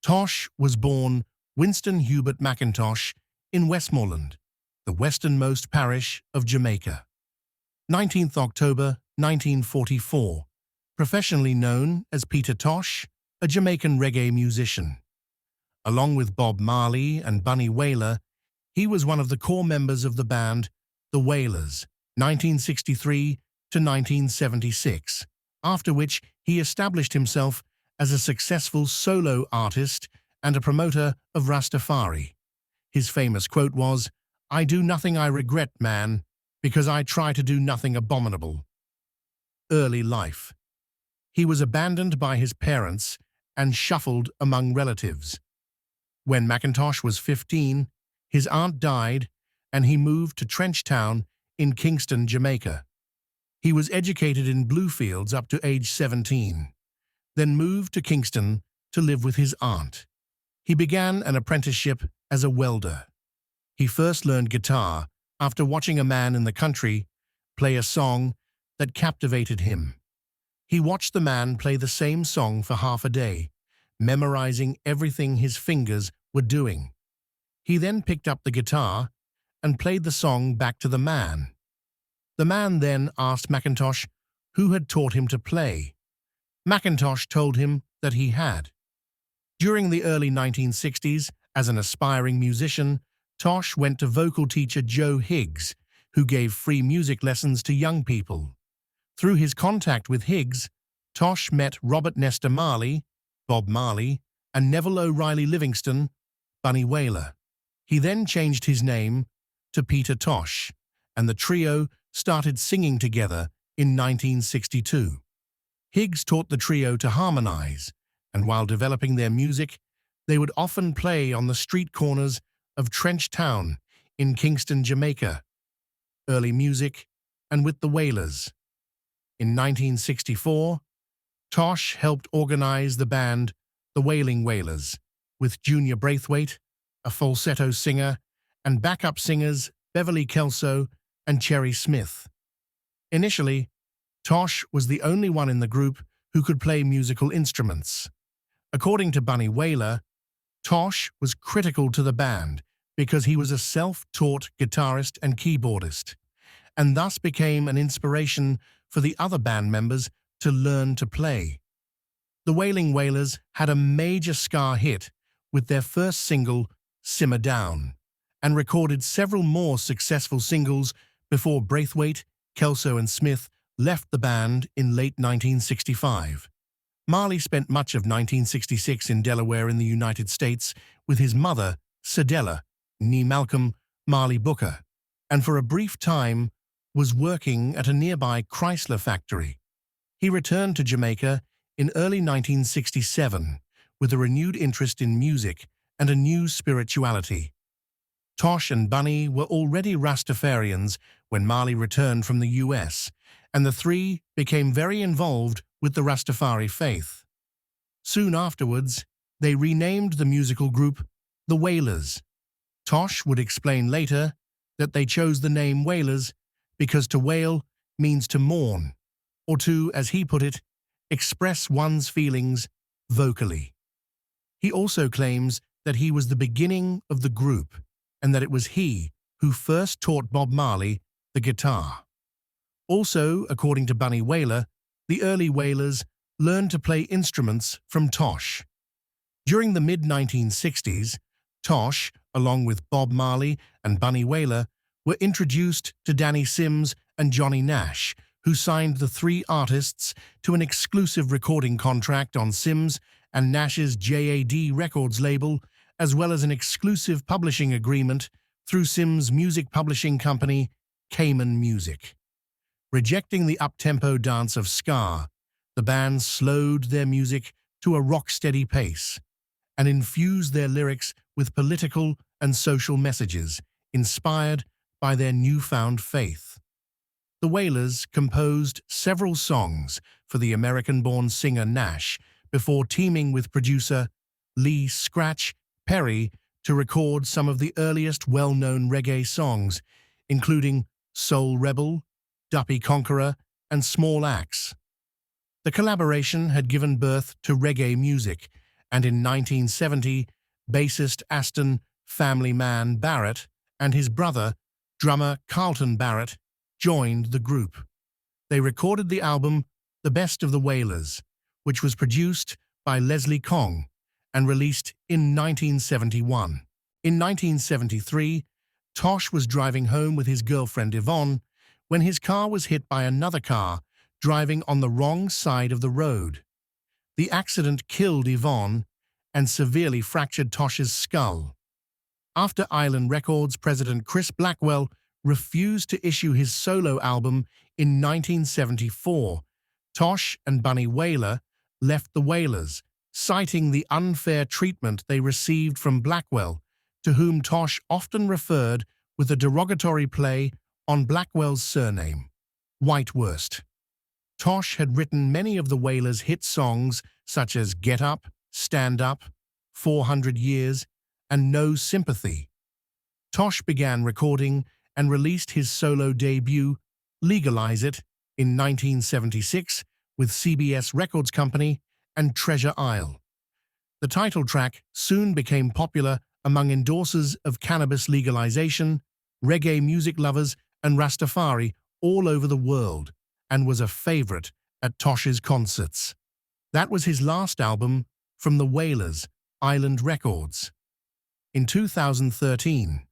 Tosh was born Winston Hubert McIntosh in Westmoreland, the westernmost parish of Jamaica. 19th October 1944, professionally known as Peter Tosh, a Jamaican reggae musician. Along with Bob Marley and Bunny Wailer, he was one of the core members of the band the Wailers, 1963 to 1976, after which he established himself as a successful solo artist and a promoter of Rastafari. His famous quote was, "I do nothing I regret, man, because I try to do nothing abominable." Early life. He was abandoned by his parents and shuffled among relatives. When McIntosh was 15, his aunt died and he moved to Trenchtown in Kingston, Jamaica. He was educated in Bluefields up to age 17, then moved to Kingston to live with his aunt. He began an apprenticeship as a welder. He first learned guitar after watching a man in the country play a song that captivated him. He watched the man play the same song for half a day, memorizing everything his fingers were doing. He then picked up the guitar and played the song back to the man. The man then asked McIntosh who had taught him to play. McIntosh told him that he had. During the early 1960s, as an aspiring musician, Tosh went to vocal teacher Joe Higgs, who gave free music lessons to young people. Through his contact with Higgs, Tosh met Robert Nesta Marley, Bob Marley, and Neville O'Reilly Livingston, Bunny Wailer. He then changed his name to Peter Tosh, and the trio started singing together in 1962. Higgs taught the trio to harmonize, and while developing their music, they would often play on the street corners of Trenchtown in Kingston, Jamaica. Early music, and with the Wailers. In 1964, Tosh helped organize the band the Wailing Wailers, with Junior Braithwaite, a falsetto singer, and backup singers Beverly Kelso and Cherry Smith. Initially, Tosh was the only one in the group who could play musical instruments. According to Bunny Wailer, Tosh was critical to the band because he was a self-taught guitarist and keyboardist, and thus became an inspiration for the other band members to learn to play. The Wailing Wailers had a major ska hit with their first single, Simmer Down, and recorded several more successful singles before Braithwaite, Kelso and Smith left the band in late 1965. Marley spent much of 1966 in Delaware in the United States with his mother, Cedella, née Malcolm Marley Booker, and for a brief time was working at a nearby Chrysler factory. He returned to Jamaica in early 1967 with a renewed interest in music and a new spirituality. Tosh and Bunny were already Rastafarians when Marley returned from the US, and the three became very involved with the Rastafari faith. Soon afterwards, they renamed the musical group the Wailers. Tosh would explain later that they chose the name Wailers because to wail means to mourn, or to, as he put it, express one's feelings vocally. He also claims that he was the beginning of the group and that it was he who first taught Bob Marley the guitar. Also, according to Bunny Wailer, the early Wailers learned to play instruments from Tosh. During the mid-1960s, Tosh, along with Bob Marley and Bunny Wailer, were introduced to Danny Sims and Johnny Nash, who signed the three artists to an exclusive recording contract on Sims and Nash's JAD Records label, as well as an exclusive publishing agreement through Sims' music publishing company, Cayman Music. Rejecting the up-tempo dance of ska, the band slowed their music to a rock-steady pace and infused their lyrics with political and social messages inspired by their newfound faith. The Wailers composed several songs for the American-born singer Nash before teaming with producer Lee "Scratch" Perry to record some of the earliest well-known reggae songs, including Soul Rebel, Duppy Conqueror, and Small Axe. The collaboration had given birth to reggae music and in 1970, bassist Aston "Family Man" Barrett and his brother, drummer Carlton Barrett, joined the group. They recorded the album The Best of the Wailers, which was produced by Leslie Kong and released in 1971. In 1973, Tosh was driving home with his girlfriend Yvonne when his car was hit by another car driving on the wrong side of the road. The accident killed Yvonne and severely fractured Tosh's skull. After Island Records president Chris Blackwell refused to issue his solo album in 1974, Tosh and Bunny Wailer left the Wailers, citing the unfair treatment they received from Blackwell, to whom Tosh often referred with a derogatory play on Blackwell's surname, Whitewurst. Tosh had written many of the Wailers' hit songs such as Get Up, Stand Up, 400 Years, and No Sympathy. Tosh began recording and released his solo debut, Legalize It, in 1976 with CBS Records Company and Treasure Isle. The title track soon became popular among endorsers of cannabis legalization, reggae music lovers, and Rastafari all over the world, and was a favorite at Tosh's concerts. That was his last album from the Wailers, Island Records. In 2013,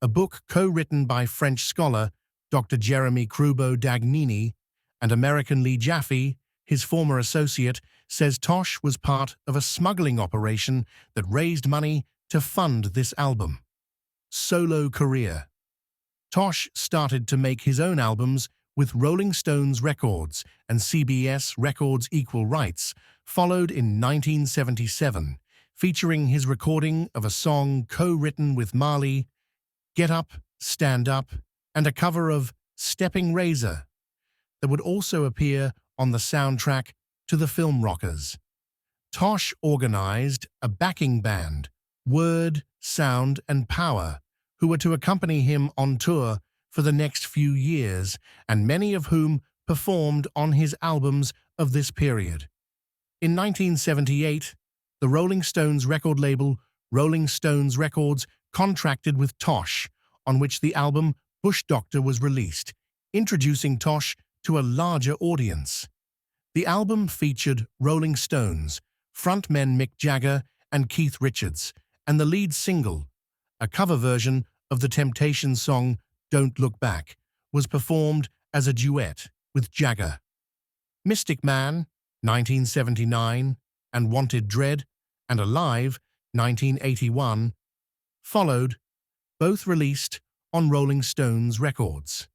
a book co-written by French scholar Dr. Jeremy Krubo-Dagnini and American Lee Jaffe, his former associate, says Tosh was part of a smuggling operation that raised money to fund this album. Solo career. Tosh started to make his own albums with Rolling Stones Records and CBS Records Equal Rights, followed in 1977, featuring his recording of a song co-written with Marley, Get Up, Stand Up, and a cover of Stepping Razor that would also appear on the soundtrack to the film Rockers. Tosh organized a backing band, Word, Sound, and Power, who were to accompany him on tour for the next few years, and many of whom performed on his albums of this period. In 1978, the Rolling Stones record label, Rolling Stones Records, contracted with Tosh, on which the album Bush Doctor was released, introducing Tosh to a larger audience. The album featured Rolling Stones, frontmen Mick Jagger and Keith Richards, and the lead single, a cover version of the Temptations song Don't Look Back, was performed as a duet with Jagger. Mystic Man, 1979, and Wanted Dread, and Alive, 1981, followed, both released on Rolling Stones Records.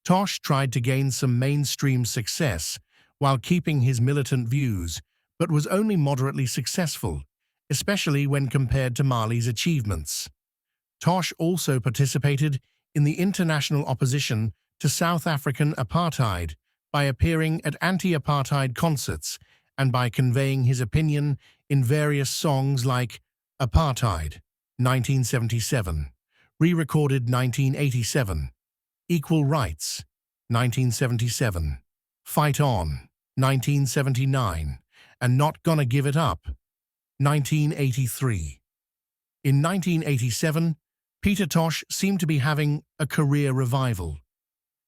Tosh tried to gain some mainstream success while keeping his militant views, but was only moderately successful, especially when compared to Marley's achievements. Tosh also participated in the international opposition to South African apartheid by appearing at anti-apartheid concerts and by conveying his opinion in various songs like Apartheid, 1977, re-recorded 1987, Equal Rights, 1977, Fight On, 1979, and Not Gonna Give It Up, 1983. In 1987, Peter Tosh seemed to be having a career revival.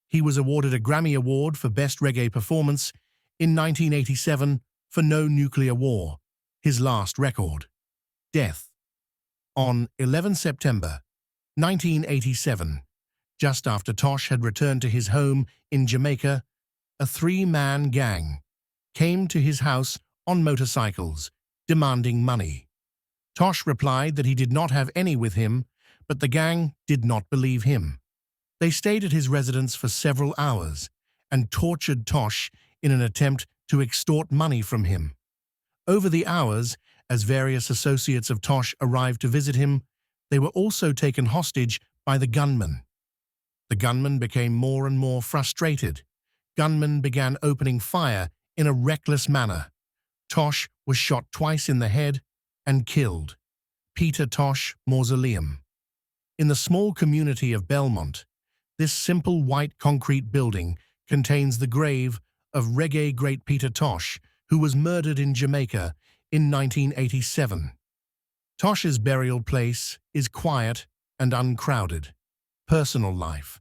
He was awarded a Grammy Award for Best Reggae Performance in 1987 for No Nuclear War, his last record. Death. On 11 September 1987, just after Tosh had returned to his home in Jamaica, a three-man gang came to his house on motorcycles, demanding money. Tosh replied that he did not have any with him, but the gang did not believe him. They stayed at his residence for several hours and tortured Tosh in an attempt to extort money from him. Over the hours, as various associates of Tosh arrived to visit him, they were also taken hostage by the gunmen. The gunmen became more and more frustrated. Gunmen began opening fire in a reckless manner. Tosh was shot twice in the head and killed. Peter Tosh Mausoleum. In the small community of Belmont, this simple white concrete building contains the grave of reggae great Peter Tosh, who was murdered in Jamaica in 1987. Tosh's burial place is quiet and uncrowded. Personal life.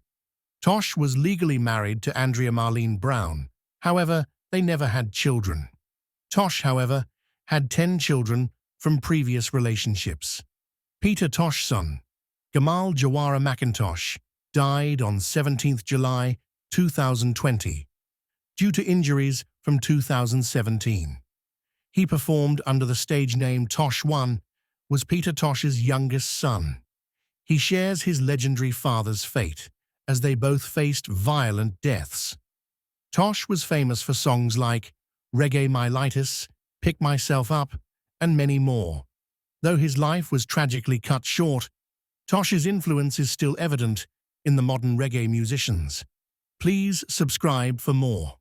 Tosh was legally married to Andrea Marlene Brown. However, they never had children. Tosh, however, had 10 children from previous relationships. Peter Tosh's son, Gamal Jawara McIntosh, died on 17th July 2020 due to injuries from 2017. He performed under the stage name Tosh 1, was Peter Tosh's youngest son. He shares his legendary father's fate, as they both faced violent deaths. Tosh was famous for songs like Reggae My Lightus, Pick Myself Up, and many more. Though his life was tragically cut short, Tosh's influence is still evident in the modern reggae musicians. Please subscribe for more.